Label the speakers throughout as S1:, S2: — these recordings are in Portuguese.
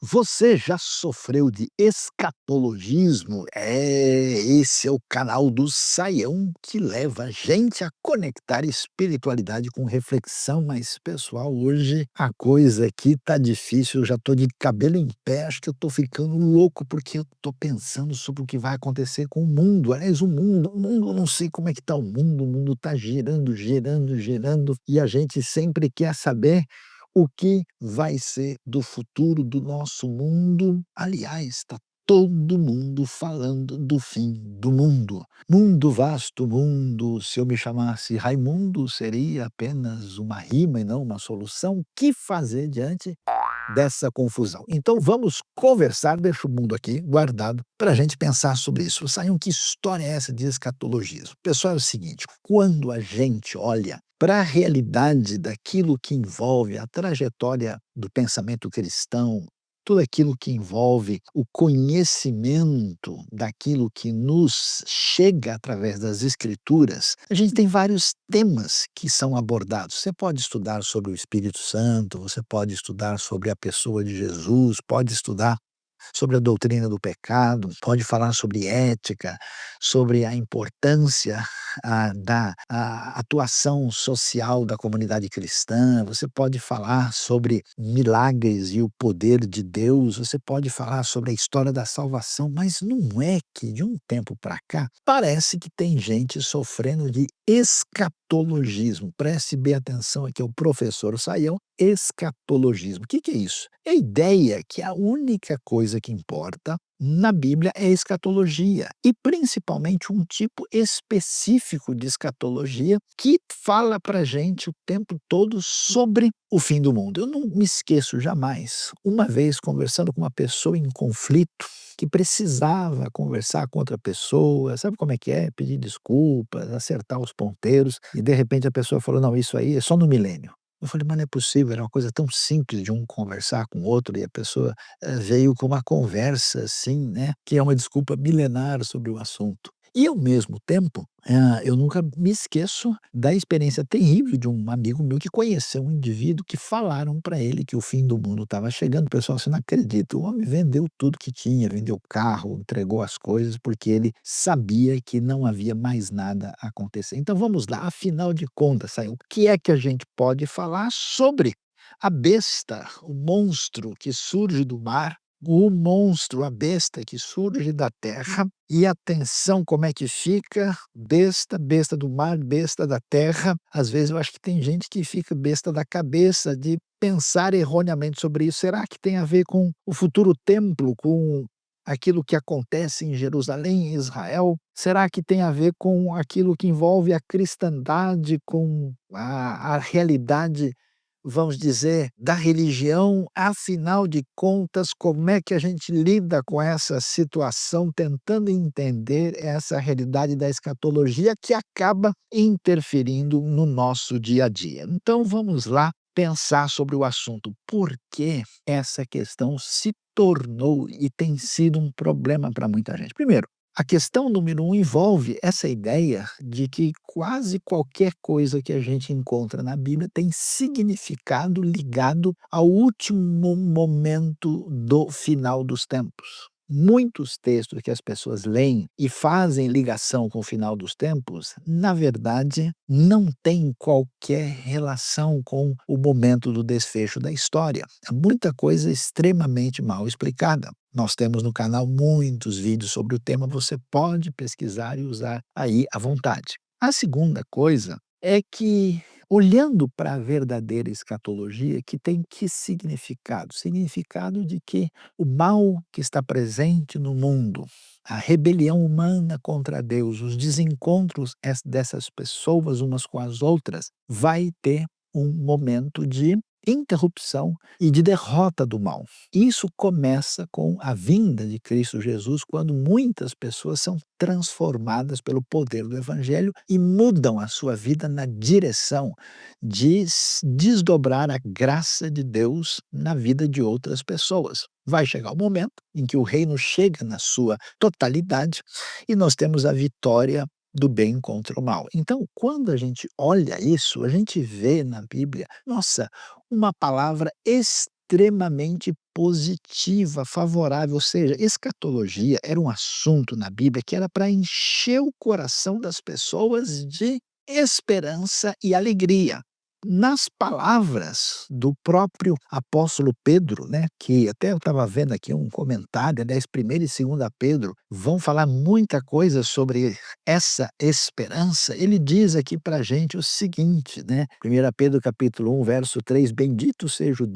S1: Você já sofreu de escatologismo? Esse é o canal do Saião que leva a gente a conectar espiritualidade com reflexão mais pessoal. Hoje a coisa aqui tá difícil, eu já tô de cabelo em pé, acho que eu tô ficando louco porque eu tô pensando sobre o que vai acontecer com o mundo. Aliás, o mundo, eu não sei como é que tá o mundo tá girando, girando, girando, e a gente sempre quer saber o que vai ser do futuro do nosso mundo? Aliás, está todo mundo falando do fim do mundo. Mundo, vasto mundo, se eu me chamasse Raimundo, seria apenas uma rima e não uma solução. O que fazer diante dessa confusão? Então vamos conversar, deixa o mundo aqui guardado para a gente pensar sobre isso. Saiam, que história é essa de escatologismo? Pessoal, é o seguinte, quando a gente olha para a realidade daquilo que envolve a trajetória do pensamento cristão, tudo aquilo que envolve o conhecimento daquilo que nos chega através das escrituras, a gente tem vários temas que são abordados. Você pode estudar sobre o Espírito Santo, você pode estudar sobre a pessoa de Jesus, pode estudar sobre a doutrina do pecado, pode falar sobre ética, sobre a importância da atuação social da comunidade cristã, você pode falar sobre milagres e o poder de Deus, você pode falar sobre a história da salvação, mas não é que de um tempo para cá parece que tem gente sofrendo de escatologismo. Preste bem atenção aqui, o professor Saião, escatologismo. O que que é isso? É a ideia que a única coisa que importa na Bíblia é a escatologia, e principalmente um tipo específico de escatologia que fala para gente o tempo todo sobre o fim do mundo. Eu não me esqueço jamais, uma vez conversando com uma pessoa em conflito, que precisava conversar com outra pessoa, sabe como é que é? Pedir desculpas, acertar os ponteiros, e de repente a pessoa falou: "Não, isso aí é só no milênio". Eu falei: "Mas não é possível, era uma coisa tão simples de um conversar com o outro", e a pessoa, veio com uma conversa, assim, né, que é uma desculpa milenar sobre o assunto. E ao mesmo tempo, eu nunca me esqueço da experiência terrível de um amigo meu que conheceu um indivíduo que falaram para ele que o fim do mundo estava chegando. Pessoal, você não acredita, o homem vendeu tudo que tinha, vendeu carro, entregou as coisas, porque ele sabia que não havia mais nada a acontecer. Então vamos lá, afinal de contas, Sayão, o que é que a gente pode falar sobre a besta, o monstro que surge do mar, o monstro, a besta que surge da terra, e atenção como é que fica: besta, besta do mar, besta da terra. Às vezes eu acho que tem gente que fica besta da cabeça de pensar erroneamente sobre isso. Será que tem a ver com o futuro templo, com aquilo que acontece em Jerusalém, em Israel? Será que tem a ver com aquilo que envolve a cristandade, com a realidade, vamos dizer, da religião? Afinal de contas, como é que a gente lida com essa situação, tentando entender essa realidade da escatologia que acaba interferindo no nosso dia a dia? Então vamos lá pensar sobre o assunto. Por que essa questão se tornou e tem sido um problema para muita gente? Primeiro, a questão número um envolve essa ideia de que quase qualquer coisa que a gente encontra na Bíblia tem significado ligado ao último momento do final dos tempos. Muitos textos que as pessoas leem e fazem ligação com o final dos tempos, na verdade, não têm qualquer relação com o momento do desfecho da história. É muita coisa extremamente mal explicada. Nós temos no canal muitos vídeos sobre o tema, você pode pesquisar e usar aí à vontade. A segunda coisa é que, olhando para a verdadeira escatologia, que tem que significado? Significado de que o mal que está presente no mundo, a rebelião humana contra Deus, os desencontros dessas pessoas umas com as outras, vai ter um momento de interrupção e de derrota do mal. Isso começa com a vinda de Cristo Jesus, quando muitas pessoas são transformadas pelo poder do evangelho e mudam a sua vida na direção de desdobrar a graça de Deus na vida de outras pessoas. Vai chegar o momento em que o reino chega na sua totalidade e nós temos a vitória do bem contra o mal. Então, quando a gente olha isso, a gente vê na Bíblia, nossa, uma palavra extremamente positiva, favorável, ou seja, escatologia era um assunto na Bíblia que era para encher o coração das pessoas de esperança e alegria. Nas palavras do próprio apóstolo Pedro, né, que até eu estava vendo aqui um comentário, aliás, 1º e 2º Pedro vão falar muita coisa sobre essa esperança. Ele diz aqui para a gente o seguinte, né, 1 Pedro capítulo 1, verso 3: "Bendito seja o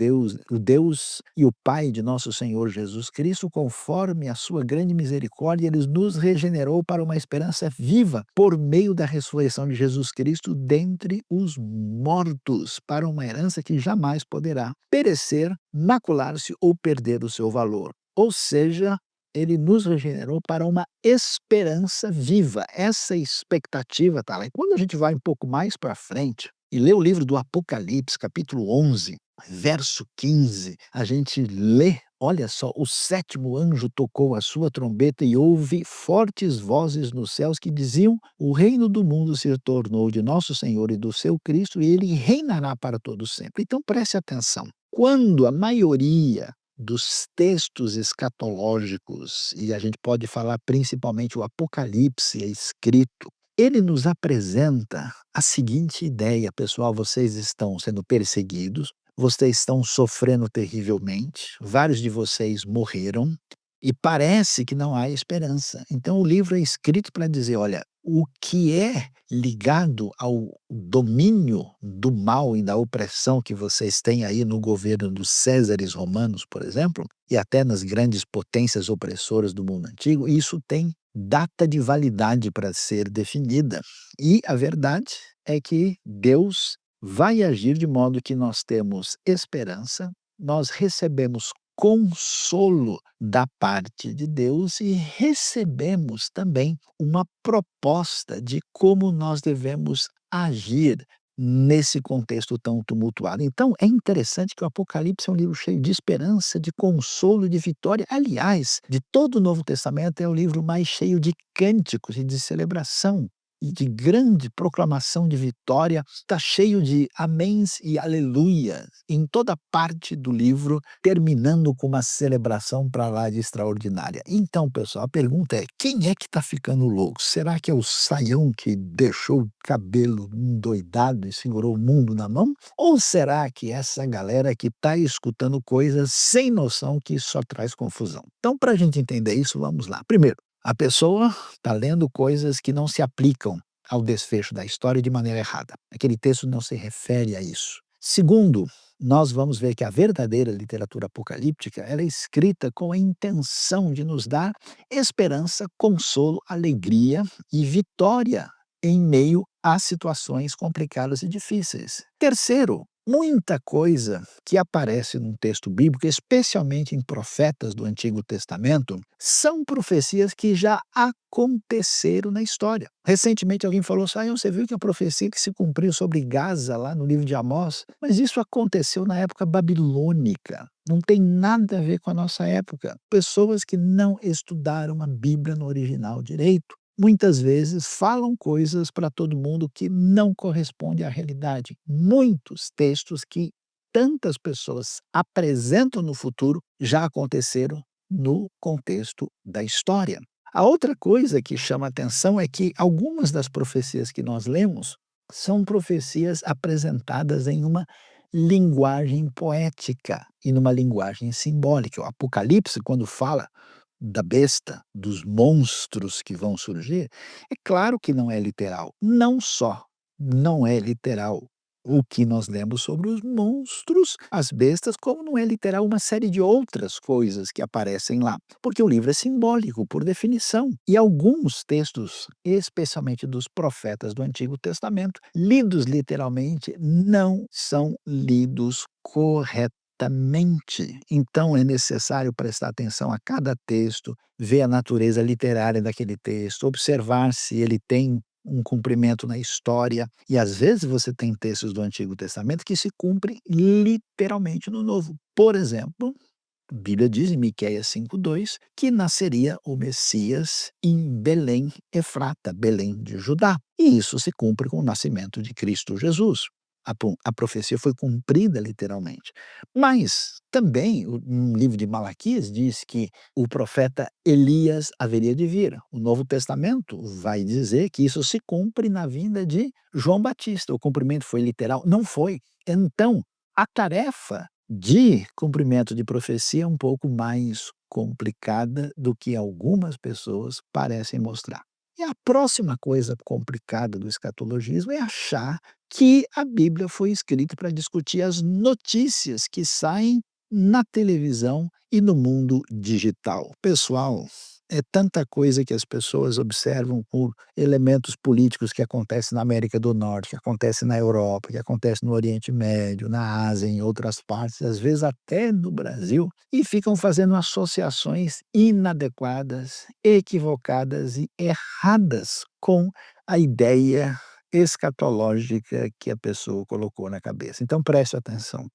S1: Deus e o Pai de nosso Senhor Jesus Cristo, conforme a sua grande misericórdia, ele nos regenerou para uma esperança viva, por meio da ressurreição de Jesus Cristo dentre os mortos, para uma herança que jamais poderá perecer, macular-se ou perder o seu valor." Ou seja, ele nos regenerou para uma esperança viva. Essa expectativa está lá. E quando a gente vai um pouco mais para frente e lê o livro do Apocalipse, capítulo 11, verso 15, a gente lê, olha só: "O 7º anjo tocou a sua trombeta e houve fortes vozes nos céus que diziam: o reino do mundo se tornou de nosso Senhor e do seu Cristo, e ele reinará para todo sempre." Então preste atenção, quando a maioria dos textos escatológicos, e a gente pode falar principalmente o Apocalipse é escrito, ele nos apresenta a seguinte ideia: pessoal, vocês estão sendo perseguidos, vocês estão sofrendo terrivelmente, vários de vocês morreram e parece que não há esperança. Então o livro é escrito para dizer: olha, o que é ligado ao domínio do mal e da opressão que vocês têm aí no governo dos Césares romanos, por exemplo, e até nas grandes potências opressoras do mundo antigo, isso tem data de validade para ser definida. E a verdade é que Deus vai agir de modo que nós temos esperança, nós recebemos consolo da parte de Deus e recebemos também uma proposta de como nós devemos agir nesse contexto tão tumultuado. Então, é interessante que o Apocalipse é um livro cheio de esperança, de consolo, de vitória. Aliás, de todo o Novo Testamento, é o livro mais cheio de cânticos e de celebração e de grande proclamação de vitória. Está cheio de améns e aleluias em toda parte do livro, terminando com uma celebração para lá de extraordinária. Então, pessoal, a pergunta é: quem é que está ficando louco? Será que é o Saião que deixou o cabelo endoidado e segurou o mundo na mão? Ou será que essa galera que está escutando coisas sem noção que só traz confusão? Então, para a gente entender isso, vamos lá. Primeiro, a pessoa está lendo coisas que não se aplicam ao desfecho da história de maneira errada. Aquele texto não se refere a isso. Segundo, nós vamos ver que a verdadeira literatura apocalíptica ela é escrita com a intenção de nos dar esperança, consolo, alegria e vitória em meio a situações complicadas e difíceis. Terceiro, muita coisa que aparece num texto bíblico, especialmente em profetas do Antigo Testamento, são profecias que já aconteceram na história. Recentemente alguém falou: "Saião, você viu que a profecia que se cumpriu sobre Gaza lá no livro de Amós?" Mas isso aconteceu na época babilônica. Não tem nada a ver com a nossa época. Pessoas que não estudaram a Bíblia no original direito muitas vezes falam coisas para todo mundo que não corresponde à realidade. Muitos textos que tantas pessoas apresentam no futuro já aconteceram no contexto da história. A outra coisa que chama atenção é que algumas das profecias que nós lemos são profecias apresentadas em uma linguagem poética e numa linguagem simbólica. O Apocalipse, quando fala da besta, dos monstros que vão surgir, é claro que não é literal. Não só não é literal o que nós lemos sobre os monstros, as bestas, como não é literal uma série de outras coisas que aparecem lá, porque o livro é simbólico, por definição. E alguns textos, especialmente dos profetas do Antigo Testamento, lidos literalmente, não são lidos corretamente. Então é necessário prestar atenção a cada texto, ver a natureza literária daquele texto, observar se ele tem um cumprimento na história. E às vezes você tem textos do Antigo Testamento que se cumprem literalmente no Novo. Por exemplo, a Bíblia diz em Miqueias 5:2 que nasceria o Messias em Belém, Efrata, Belém de Judá. E isso se cumpre com o nascimento de Cristo Jesus. A profecia foi cumprida literalmente. Mas também no livro de Malaquias diz que o profeta Elias haveria de vir. O Novo Testamento vai dizer que isso se cumpre na vinda de João Batista. O cumprimento foi literal? Não foi. Então, a tarefa de cumprimento de profecia é um pouco mais complicada do que algumas pessoas parecem mostrar. E a próxima coisa complicada do escatologismo é achar que a Bíblia foi escrita para discutir as notícias que saem na televisão e no mundo digital. Pessoal, é tanta coisa que as pessoas observam por elementos políticos que acontecem na América do Norte, que acontece na Europa, que acontece no Oriente Médio, na Ásia, em outras partes, às vezes até no Brasil, e ficam fazendo associações inadequadas, equivocadas e erradas com a ideia escatológica que a pessoa colocou na cabeça. Então preste atenção,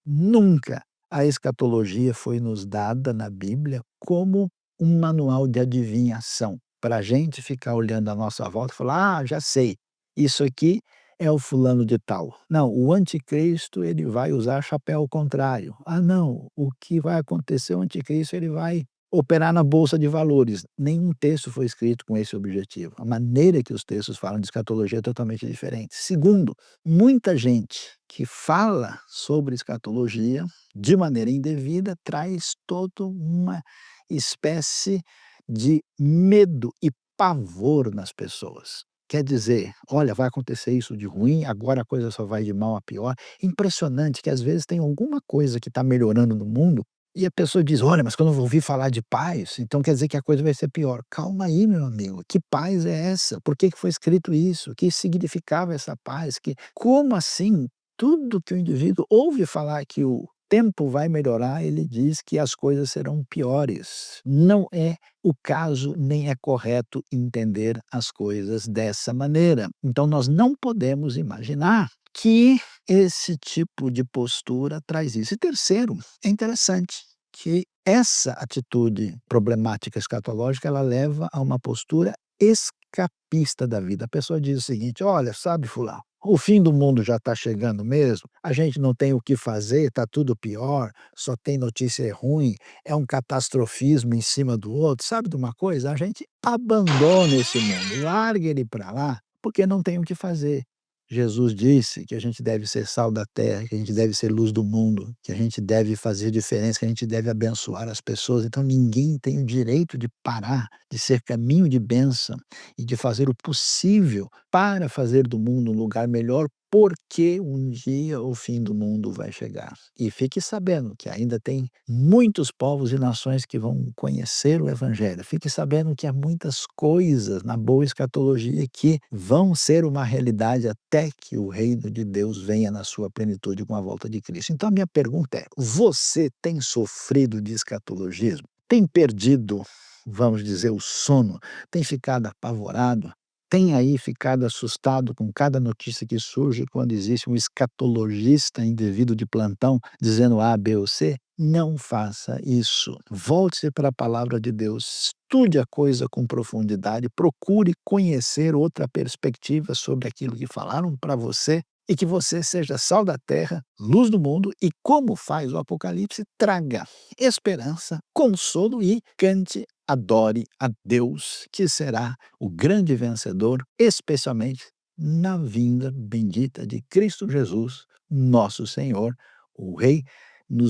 S1: nunca a escatologia foi nos dada na Bíblia como um manual de adivinhação, para a gente ficar olhando à nossa volta e falar: "Ah, já sei, isso aqui é o fulano de tal. Não, o anticristo ele vai usar chapéu ao contrário. Ah não, o que vai acontecer, o anticristo ele vai operar na bolsa de valores". Nenhum texto foi escrito com esse objetivo. A maneira que os textos falam de escatologia é totalmente diferente. Segundo, muita gente que fala sobre escatologia de maneira indevida traz toda uma espécie de medo e pavor nas pessoas. Quer dizer, olha, vai acontecer isso de ruim, agora a coisa só vai de mal a pior. Impressionante que às vezes tem alguma coisa que está melhorando no mundo e a pessoa diz: "Olha, mas quando eu ouvir falar de paz, então quer dizer que a coisa vai ser pior". Calma aí, meu amigo, que paz é essa? Por que que foi escrito isso? O que significava essa paz? Como assim? Tudo que o indivíduo ouve falar que o tempo vai melhorar, ele diz que as coisas serão piores. Não é o caso, nem é correto entender as coisas dessa maneira. Então nós não podemos imaginar que esse tipo de postura traz isso. E terceiro, é interessante que essa atitude problemática escatológica, ela leva a uma postura escapista da vida. A pessoa diz o seguinte: "Olha, sabe fulano, o fim do mundo já está chegando mesmo, a gente não tem o que fazer, está tudo pior, só tem notícia ruim, é um catastrofismo em cima do outro. Sabe de uma coisa? A gente abandona esse mundo, larga ele para lá, porque não tem o que fazer". Jesus disse que a gente deve ser sal da terra, que a gente deve ser luz do mundo, que a gente deve fazer diferença, que a gente deve abençoar as pessoas. Então ninguém tem o direito de parar, de ser caminho de bênção e de fazer o possível para fazer do mundo um lugar melhor, porque um dia o fim do mundo vai chegar. E fique sabendo que ainda tem muitos povos e nações que vão conhecer o evangelho. Fique sabendo que há muitas coisas na boa escatologia que vão ser uma realidade até que o reino de Deus venha na sua plenitude com a volta de Cristo. Então a minha pergunta é: você tem sofrido de escatologismo? Tem perdido, vamos dizer, o sono? Tem ficado apavorado? Tem aí ficado assustado com cada notícia que surge quando existe um escatologista indevido de plantão dizendo A, B ou C? Não faça isso. Volte-se para a palavra de Deus, estude a coisa com profundidade, procure conhecer outra perspectiva sobre aquilo que falaram para você e que você seja sal da terra, luz do mundo e, como faz o Apocalipse, traga esperança, consolo e cante, adore a Deus, que será o grande vencedor, especialmente na vinda bendita de Cristo Jesus, nosso Senhor, o Rei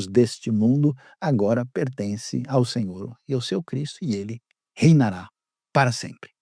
S1: deste mundo, agora pertence ao Senhor e ao seu Cristo, e ele reinará para sempre.